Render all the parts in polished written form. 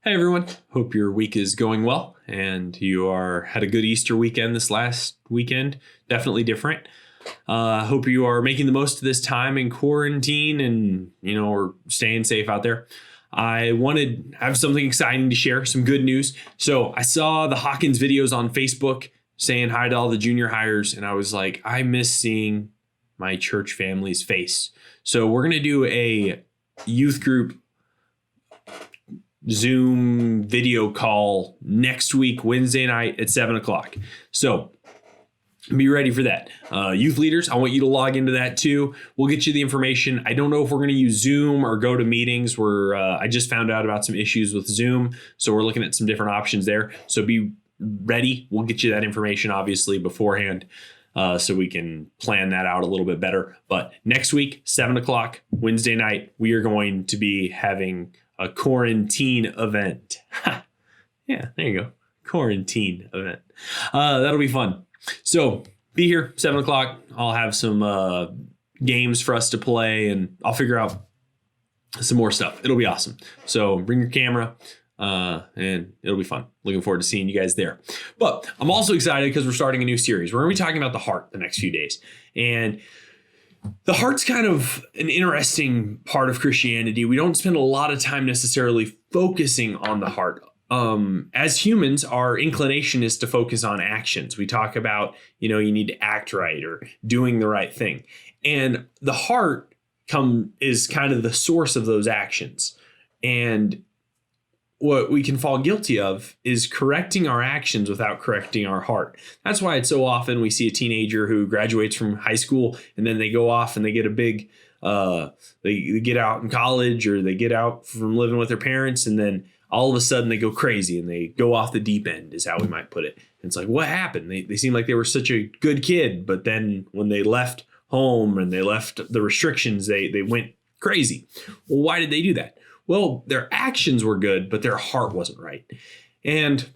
Hey everyone, hope your week is going well and you had a good Easter weekend this last weekend. Definitely different. Hope you are making the most of this time in quarantine and are staying safe out there. I wanted to have something exciting to share, some good news. So I saw the Hawkins videos on Facebook saying hi to all the junior hires, and I was like, I miss seeing my church family's face. So we're gonna do a youth group Zoom video call next week, Wednesday night at 7:00. So be ready for that. Youth leaders, I want you to log into that too. We'll get you the information. I don't know if we're going to use Zoom or go to meetings. I just found out about some issues with Zoom. So we're looking at some different options there. So be ready. We'll get you that information obviously beforehand so we can plan that out a little bit better. But next week, 7:00, Wednesday night, we are going to be having a quarantine event. Yeah, there you go. Quarantine event. That'll be fun. So be here, 7:00. I'll have some games for us to play and I'll figure out some more stuff. It'll be awesome. So bring your camera and it'll be fun. Looking forward to seeing you guys there. But I'm also excited because we're starting a new series. We're going to be talking about the heart the next few days. And the heart's kind of an interesting part of Christianity. We don't spend a lot of time necessarily focusing on the heart. As humans, our inclination is to focus on actions. We talk about, you need to act right or doing the right thing. And the heart is kind of the source of those actions. And what we can fall guilty of is correcting our actions without correcting our heart. That's why it's so often we see a teenager who graduates from high school and then they go off and they get a big, they get out in college or they get out from living with their parents, and then all of a sudden they go crazy and they go off the deep end is how we might put it. And it's like, what happened? They seem like they were such a good kid, but then when they left home and they left the restrictions, they went crazy. Well, why did they do that? Well, their actions were good, but their heart wasn't right. And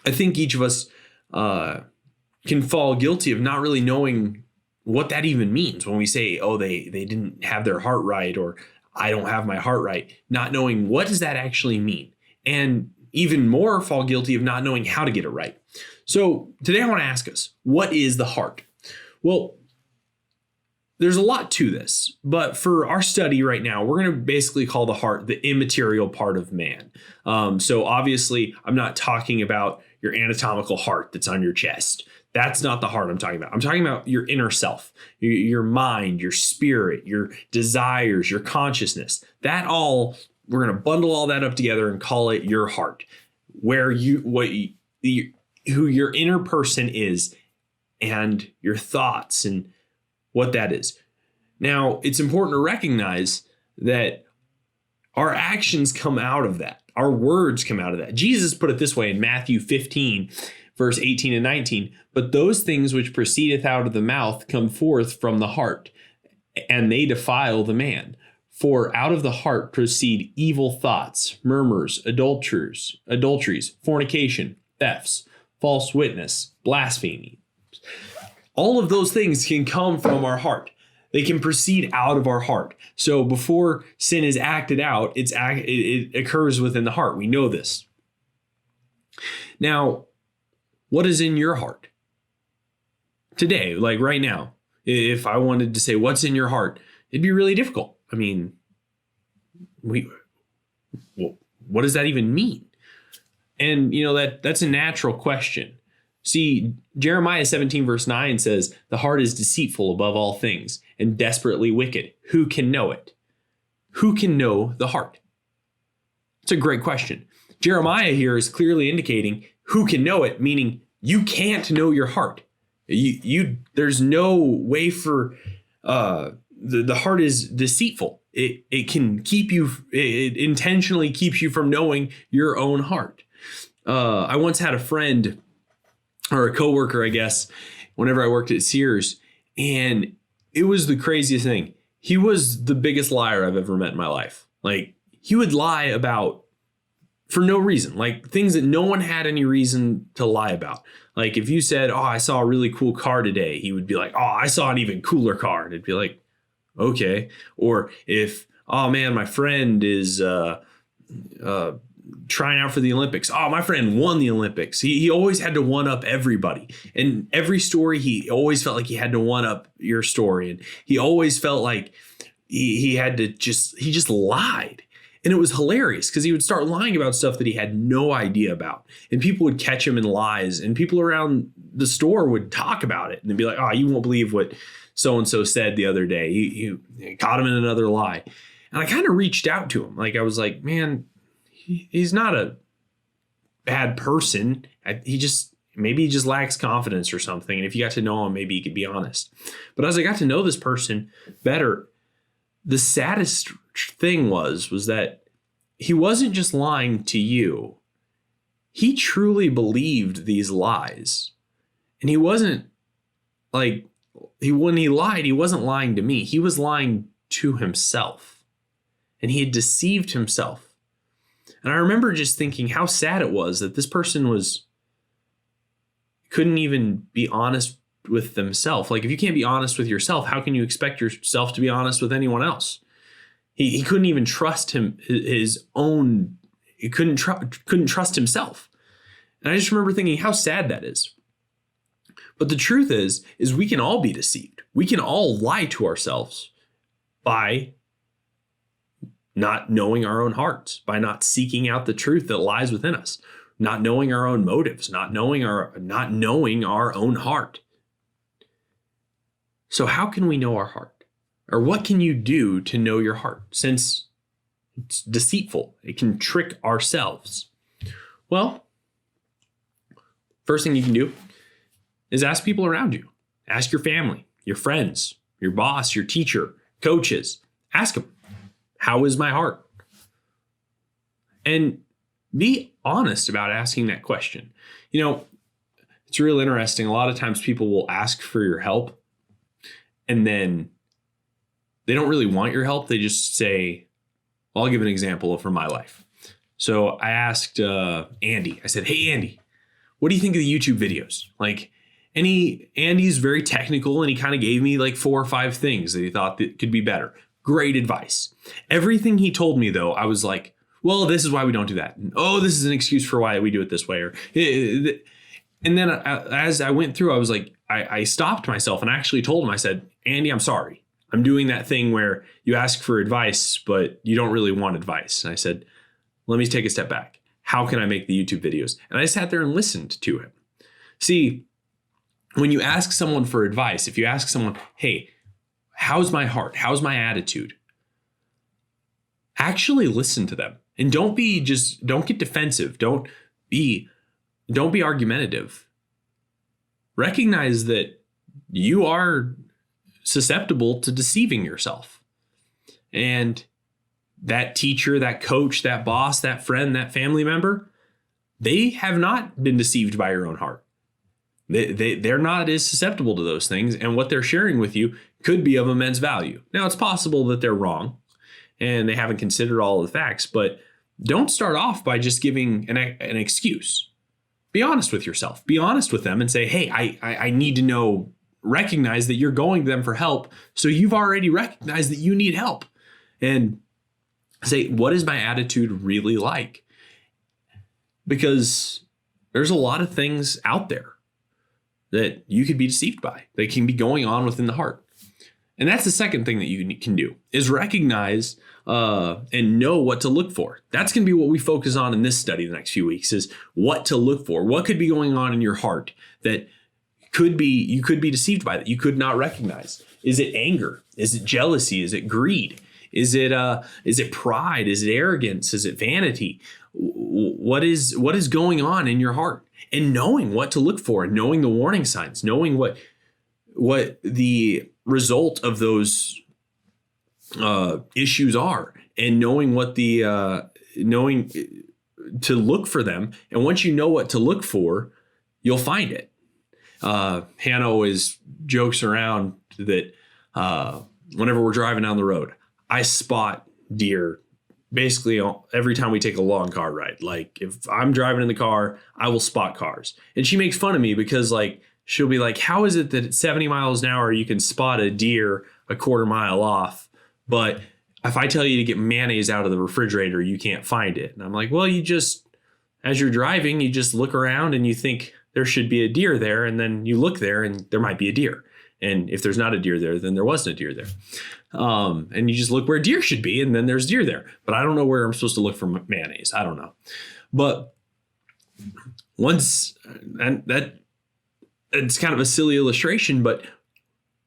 I think each of us can fall guilty of not really knowing what that even means when we say, oh, they didn't have their heart right, or I don't have my heart right, not knowing what does that actually mean. And even more fall guilty of not knowing how to get it right. So today I want to ask us, what is the heart? Well, there's a lot to this, but for our study right now, we're going to basically call the heart the immaterial part of man. So obviously, I'm not talking about your anatomical heart that's on your chest. That's not the heart I'm talking about. I'm talking about your inner self, your mind, your spirit, your desires, your consciousness. We're going to bundle all that up together and call it your heart, who your inner person is and your thoughts and what that is. Now, it's important to recognize that our actions come out of that. Our words come out of that. Jesus put it this way in Matthew 15, verse 18 and 19. But those things which proceedeth out of the mouth come forth from the heart, and they defile the man. For out of the heart proceed evil thoughts, murmurs, adulteries, fornication, thefts, false witness, blasphemy. All of those things can come from our heart. They can proceed out of our heart. So before sin is acted out, it occurs within the heart. We know this. Now, what is in your heart? Today, like right now, if I wanted to say what's in your heart, it'd be really difficult. I mean, what does that even mean? And that's a natural question. See, Jeremiah 17 verse 9 says, the heart is deceitful above all things and desperately wicked. Who can know it? Who can know the heart? It's a great question. Jeremiah here is clearly indicating who can know it, meaning you can't know your heart. There's no way for the heart is deceitful. It can keep you, it intentionally keeps you from knowing your own heart. I once had a friend, or a coworker, I guess, whenever I worked at Sears, and it was the craziest thing. He was the biggest liar I've ever met in my life. Like, he would lie for no reason, like things that no one had any reason to lie about. Like if you said, oh, I saw a really cool car today, he would be like, oh, I saw an even cooler car. And it'd be like, okay. Or if, oh man, my friend is trying out for the Olympics. Oh, my friend won the Olympics. He always had to one up everybody. And every story, he always felt like he had to one up your story. And he always felt like he just lied. And it was hilarious because he would start lying about stuff that he had no idea about. And people would catch him in lies. And people around the store would talk about it. And they'd be like, oh, you won't believe what so-and-so said the other day. You caught him in another lie. And I kind of reached out to him. Like, I was like, man, he's not a bad person. Maybe he just lacks confidence or something. And if you got to know him, maybe he could be honest. But as I got to know this person better, the saddest thing was that he wasn't just lying to you. He truly believed these lies. And he wasn't like, when he lied, he wasn't lying to me. He was lying to himself. And he had deceived himself. And I remember just thinking how sad it was that this person couldn't even be honest with themselves. Like, if you can't be honest with yourself, how can you expect yourself to be honest with anyone else? He couldn't even trust his own. He couldn't trust himself. And I just remember thinking how sad that is. But the truth is we can all be deceived. We can all lie to ourselves by not knowing our own hearts, by not seeking out the truth that lies within us, not knowing our own motives, not knowing our own heart. So how can we know our heart? Or what can you do to know your heart? Since it's deceitful, it can trick ourselves. Well, first thing you can do is ask people around you. Ask your family, your friends, your boss, your teacher, coaches. Ask them, how is my heart? And be honest about asking that question. You know, it's real interesting. A lot of times people will ask for your help and then they don't really want your help. They just say, well, I'll give an example from my life. So I asked Andy, I said, hey, Andy, what do you think of the YouTube videos? Like, Andy's very technical and he kind of gave me like 4 or 5 things that he thought that could be better. Great advice. Everything he told me, though, I was like, well, this is why we don't do that. And, oh, this is an excuse for why we do it this way. And then as I went through, I was like, I stopped myself and actually told him, I said, Andy, I'm sorry. I'm doing that thing where you ask for advice, but you don't really want advice. And I said, let me take a step back. How can I make the YouTube videos? And I sat there and listened to him. See, when you ask someone for advice, if you ask someone, hey, how's my heart? How's my attitude? Actually listen to them. And don't get defensive. Don't be argumentative. Recognize that you are susceptible to deceiving yourself. And that teacher, that coach, that boss, that friend, that family member, they have not been deceived by your own heart. They're not as susceptible to those things. And what they're sharing with you could be of immense value. Now, it's possible that they're wrong and they haven't considered all of the facts, but don't start off by just giving an excuse. Be honest with yourself. Be honest with them and say, hey, I need to know, recognize that you're going to them for help. So you've already recognized that you need help. And say, what is my attitude really like? Because there's a lot of things out there that you could be deceived by. They can be going on within the heart. And that's the second thing that you can do is recognize and know what to look for. That's going to be what we focus on in this study the next few weeks is what to look for. What could be going on in your heart that you could be deceived by, that you could not recognize? Is it anger? Is it jealousy? Is it greed? Is it pride? Is it arrogance? Is it vanity? What is going on in your heart? And knowing what to look for, and knowing the warning signs, knowing what the result of those issues are, and knowing what knowing to look for them. And once you know what to look for, you'll find it. Hannah always jokes around that whenever we're driving down the road, I spot deer basically every time we take a long car ride. Like if I'm driving in the car, I will spot cars. And she makes fun of me because like she'll be like, how is it that at 70 miles an hour you can spot a deer a quarter mile off, but if I tell you to get mayonnaise out of the refrigerator, you can't find it. And I'm like, well, as you're driving, you just look around and you think there should be a deer there. And then you look there and there might be a deer. And if there's not a deer there, then there wasn't a deer there. And you just look where deer should be, and then there's deer there. But I don't know where I'm supposed to look for mayonnaise. I don't know. But it's kind of a silly illustration, but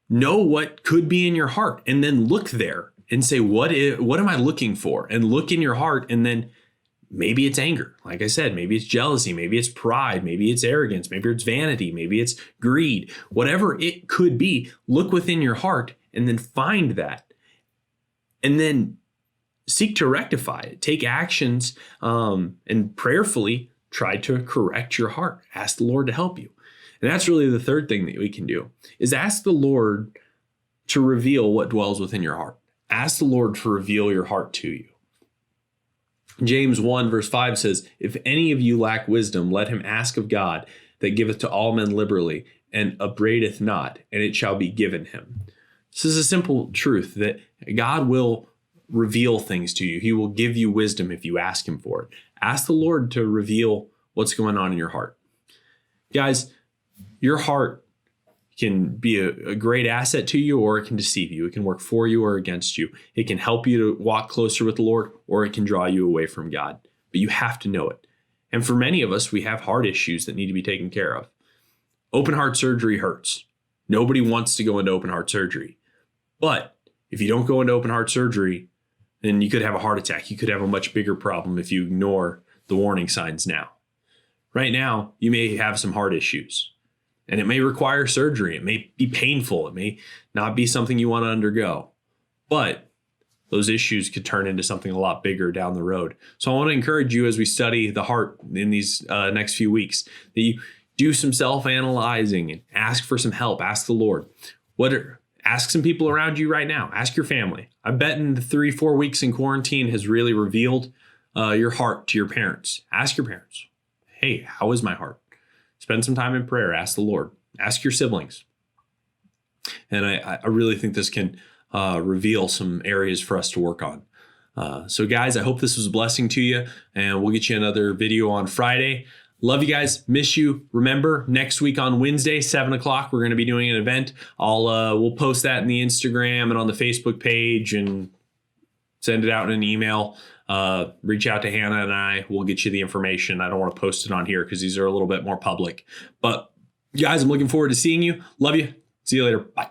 know what could be in your heart and then look there and say, what am I looking for? And look in your heart, and then maybe it's anger. Like I said, maybe it's jealousy, maybe it's pride, maybe it's arrogance, maybe it's vanity, maybe it's greed, whatever it could be. Look within your heart and then find that, and then seek to rectify it. Take actions and prayerfully try to correct your heart. Ask the Lord to help you. And that's really the third thing that we can do, is ask the Lord to reveal what dwells within your heart. Ask the Lord to reveal your heart to you. James 1 verse 5 says, if any of you lack wisdom, let him ask of God, that giveth to all men liberally, and upbraideth not, and it shall be given him. This is a simple truth, that God will reveal things to you. He will give you wisdom if you ask him for it. Ask the Lord to reveal what's going on in your heart. Guys, your heart can be a great asset to you, or it can deceive you. It can work for you or against you. It can help you to walk closer with the Lord, or it can draw you away from God. But you have to know it. And for many of us, we have heart issues that need to be taken care of. Open heart surgery hurts. Nobody wants to go into open heart surgery. But if you don't go into open heart surgery, then you could have a heart attack. You could have a much bigger problem if you ignore the warning signs now. Right now, you may have some heart issues. And it may require surgery. It may be painful. It may not be something you want to undergo. But those issues could turn into something a lot bigger down the road. So I want to encourage you, as we study the heart in these next few weeks, that you do some self-analyzing and ask for some help. Ask the Lord. Ask some people around you right now. Ask your family. I bet in the 3-4 weeks in quarantine has really revealed your heart to your parents. Ask your parents, hey, how is my heart? Spend some time in prayer. Ask the Lord. Ask your siblings. And I really think this can reveal some areas for us to work on. So guys, I hope this was a blessing to you, and we'll get you another video on Friday. Love you guys. Miss you. Remember, next week on Wednesday, 7 o'clock, we're going to be doing an event. We'll post that in the Instagram and on the Facebook page and send it out in an email. Reach out to Hannah and I. We'll get you the information. I don't want to post it on here because these are a little bit more public. But guys, I'm looking forward to seeing you. Love you. See you later. Bye.